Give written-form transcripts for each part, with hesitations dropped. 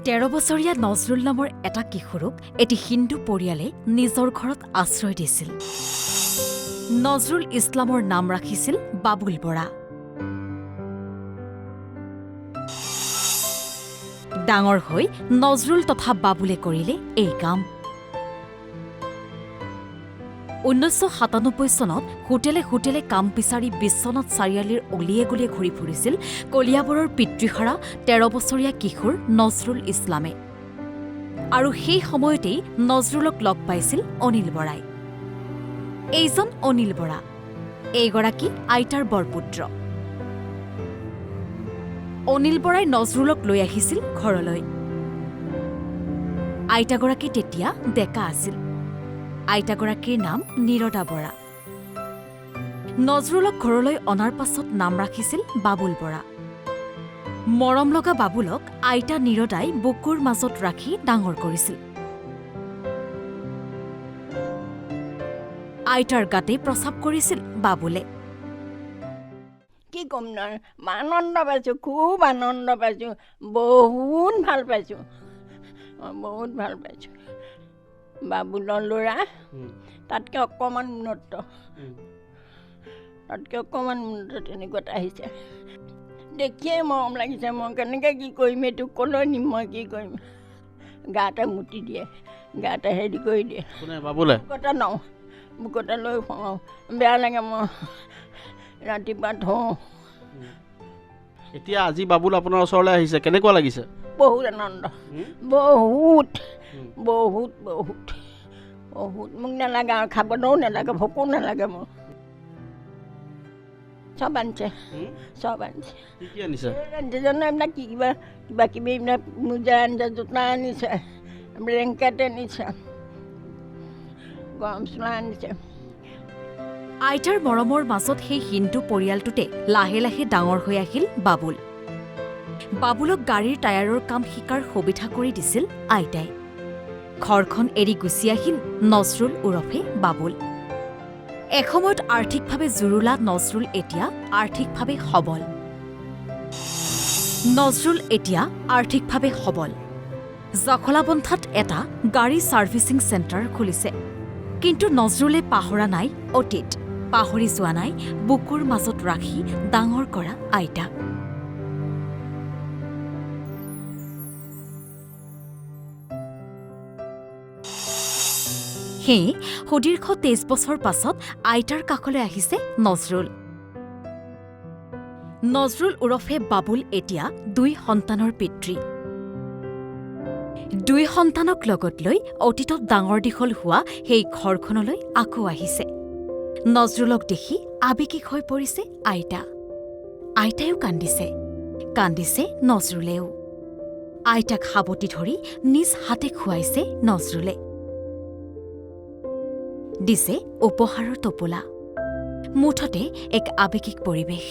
13 বছৰীয়া নজৰুল নামৰ এটা কিশোৰক এটি হিন্দু পৰিয়ালে নিজৰ ঘৰত আশ্ৰয় দিছিল। নজৰুল ইছলামৰ নাম ৰাখিছিল বাবুল বৰা। ডাঙৰ হৈ নজৰুল তথা বাবুলে কৰিলে এই কাম। 1997 চনত হোটেলে হোটেলে কাম বিচাৰি বিশ্বনাথ চাৰিআলিৰ অলিয়ে গলিয়ে ঘূৰি ফুৰিছিল কলিয়াবৰৰ পিতৃহাৰা 13 বছৰীয়া কিশোৰ নজৰুল ইছলামে। আৰু সেই সময়তেই নজৰুলক লগ পাইছিল অনিল বৰাই। এইজন অনিল বৰা, এইগৰাকী আইতাৰ বৰপুত্ৰ। অনিল বৰাই নজৰুলক লৈ আহিছিল ঘৰলৈ। আইতাগৰাকী তেতিয়া ডেকা আছিল। আইতাগৰাকীৰ নাম নীৰদা বৰা। নজৰুলক ঘৰলৈ অনাৰ পাছত নাম ৰাখিছিল বাবুল বৰা। মৰম লগা বাবুলক আইতা নীৰদাই বুকুৰ মাজত ৰাখি ডাঙৰ কৰিছিল। আইতাৰ গাতেই প্ৰস্ৰাৱ কৰিছিল বাবুলে। কি ক'ম ন, আনন্দ পাইছোঁ, খুব আনন্দ পাইছোঁ, বহুত ভাল পাইছোঁ, বহুত ভাল পাইছোঁ। বাবুলৰ ল'ৰা তাতকৈ অকণমান উন্নত, তেনেকুৱাত আহিছে। দেখিয়ে মৰম লাগিছে। মই কেনেকৈ কি কৰিম, এইটো ক'লৈ নিম, মই কি কৰিম। গাতে মুতি দিয়ে, গাতে হেৰি কৰি দিয়ে। বুকতে নওঁ, বুকতে লৈ শুওঁ, বেয়া লাগে। মই ৰাতিপুৱা ধুওঁ। এতিয়া আজি বাবুল আপোনাৰ ওচৰলৈ আহিছে, কেনেকুৱা লাগিছে? বহুত আনন্দ, বহুত বহুত বহুত বহুত। মোক নালাগে আৰু, খাবলৈও নালাগে, ভোকো নালাগে মোৰ। চব আনিছে, চব আনিছে। কি আনিছে? আনিছে জানো এইবিলাক কি কিবা কিবা কিবি এইবিলাক মোজা আনিছে, জোতা আনিছে, ব্লেংকেট আনিছে, গৰম চোলা আনিছে। আইতাৰ মৰমৰ মাজত সেই হিন্দু পৰিয়ালটোতে লাহে লাহে ডাঙৰ হৈ আহিল বাবুল। বাবুলক গাড়ীৰ টায়াৰৰ কাম শিকাৰ সুবিধা কৰি দিছিল আইতাই। ঘৰখন এৰি গুচি আহিল নজৰুল ওৰফে বাবুল। এসময়ত আৰ্থিকভাৱে জুৰুলা নজৰুল এতিয়া আৰ্থিকভাৱে সবল। জখলাবন্ধাত এটা গাড়ী ছাৰ্ভিচিং চেণ্টাৰ খুলিছে। কিন্তু নজৰুলে পাহৰা নাই অতীত, পাহৰি যোৱা নাই বুকুৰ মাজত ৰাখি ডাঙৰ কৰা আইতাক। সেয়ে সুদীৰ্ঘ 23 বছৰ পাছত আইতাৰ কাষলৈ আহিছে নজৰুল। নজৰুল ওৰফে বাবুল এতিয়া 2 সন্তানৰ পিতৃ। 2 সন্তানক লগত লৈ অতীতত ডাঙৰ দীঘল হোৱা সেই ঘৰখনলৈ আকৌ আহিছে। নজৰুলক দেখি আৱেগিক হৈ পৰিছে আইতা। আইতায়ো কান্দিছে, কান্দিছে নজৰুলেও। আইতাক সাৱটি ধৰি নিজ হাতে খুৱাইছে নজৰুলে। দিছে উপহাৰৰ টোপোলা। মুঠতে এক আৱেগিক পৰিৱেশ।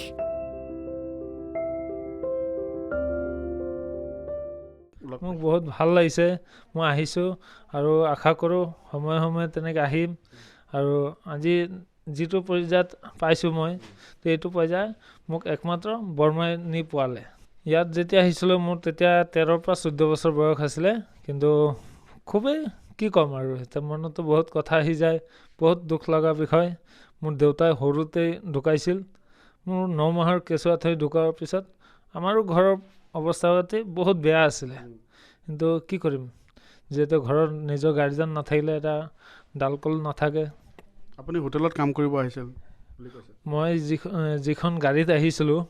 মোক বহুত ভাল লাগিছে। মই আহিছোঁ আৰু আশা কৰোঁ সময়ে সময়ে তেনেকৈ আহিম। আৰু আজি যিটো পৰ্যায়ত পাইছোঁ মই, এইটো পৰ্যায় মোক একমাত্ৰ বৰমাই নি পোৱালে। ইয়াত যেতিয়া আহিছিলোঁ মোৰ তেতিয়া 13 পৰা 14 বছৰ বয়স আছিলে। কিন্তু খুবেই কি ক'ম আৰু, এতিয়া মনতো বহুত কথা আহি যায়। বহুত দুখ লগা বিষয়। মোৰ দেউতাই সৰুতেই ঢুকাইছিল। মোৰ 9 মাহৰ কেঁচুৱা থৈ ঢুকোৱাৰ পিছত আমাৰো ঘৰৰ অৱস্থা পাতি বহুত বেয়া আছিলে। কিন্তু কি কৰিম, যিহেতু ঘৰত নিজৰ গাৰ্জেন নাথাকিলে এটা ডালকল নাথাকে। আপুনি হোটেলত কাম কৰিব আহিছিল বুলি কৈছে। মই যিখন গাড়ীত আহিছিলোঁ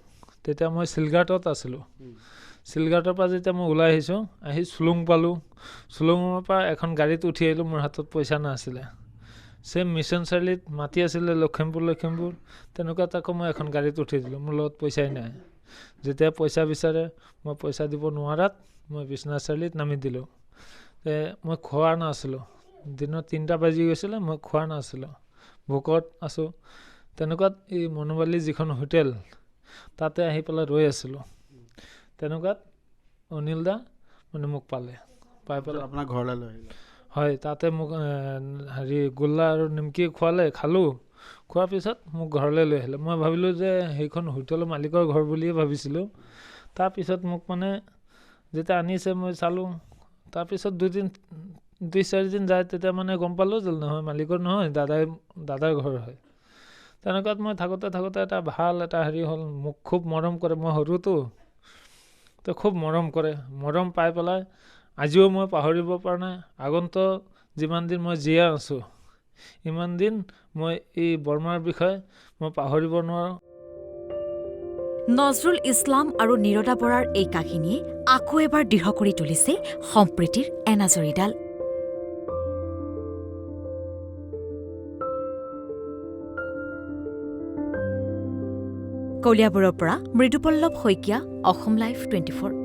তেতিয়া মই চিলঘাটত আছিলোঁ। চিলঘাটৰ পৰা যেতিয়া মই ওলাই আহিছোঁ, আহি চুলুং পালোঁ। চুলুঙৰ পৰা এখন গাড়ীত উঠি আহিলোঁ। মোৰ হাতত পইচা নাছিলে। ছেম মিছন চাৰিআলিত মাতি আছিলে লখিমপুৰ। তেনেকুৱাত আকৌ মই এখন গাড়ীত উঠি দিলোঁ। মোৰ লগত পইচাই নাই। যেতিয়া পইচা বিচাৰে, মই পইচা দিব নোৱাৰাত মই বিশ্বনাথ চাৰিআলিত নামি দিলোঁ। মই খোৱা নাছিলোঁ। দিনত 3টা বাজি গৈছিলে, মই খোৱা নাছিলোঁ, ভোকত আছোঁ। তেনেকুৱাত এই মনোবালী যিখন হোটেল, তাতে আহি পেলাই ৰৈ আছিলোঁ। তেনেকুৱাত অনিল দা মানে মোক পালে। পাই পেলাই আপোনাৰ ঘৰলৈ লৈ আহিলে? হয়, তাতে মোক গোল্লা আৰু নিমকি খোৱালে। খালোঁ। খোৱাৰ পিছত মোক ঘৰলৈ লৈ আহিলে। মই ভাবিলোঁ যে সেইখন হোটেলৰ মালিকৰ ঘৰ বুলিয়ে ভাবিছিলোঁ। তাৰপিছত মোক মানে যেতিয়া আনিছে মই চালোঁ, তাৰপিছত 2-4 দিন যায়, তেতিয়া মানে গম পালোঁ যে নহয় মালিকৰ নহয়, দাদাৰ ঘৰ হয়। তেনেকুৱাত মই থাকোঁতে এটা ভাল এটা হেৰি হ'ল, মোক খুব মৰম কৰে, মই সৰুতো তো খুব মৰম কৰে। মৰম পাই পেলাই আজিও মই পাহৰিব পৰা নাই। আগন্তুক যিমান দিন মই জীয়াই আছোঁ, ইমান দিন মই এই বৰমাৰ বিষয়ে মই পাহৰিব নোৱাৰোঁ। নজৰুল ইছলাম আৰু নিৰদা বৰাৰ এই কাহিনীয়ে আকৌ এবাৰ দৃঢ় কৰি তুলিছে সম্প্ৰীতিৰ এনাজৰীডাল। কলিয়াবৰৰ পৰা মৃদুপল্লৱ শইকীয়া, অসম লাইভ 24।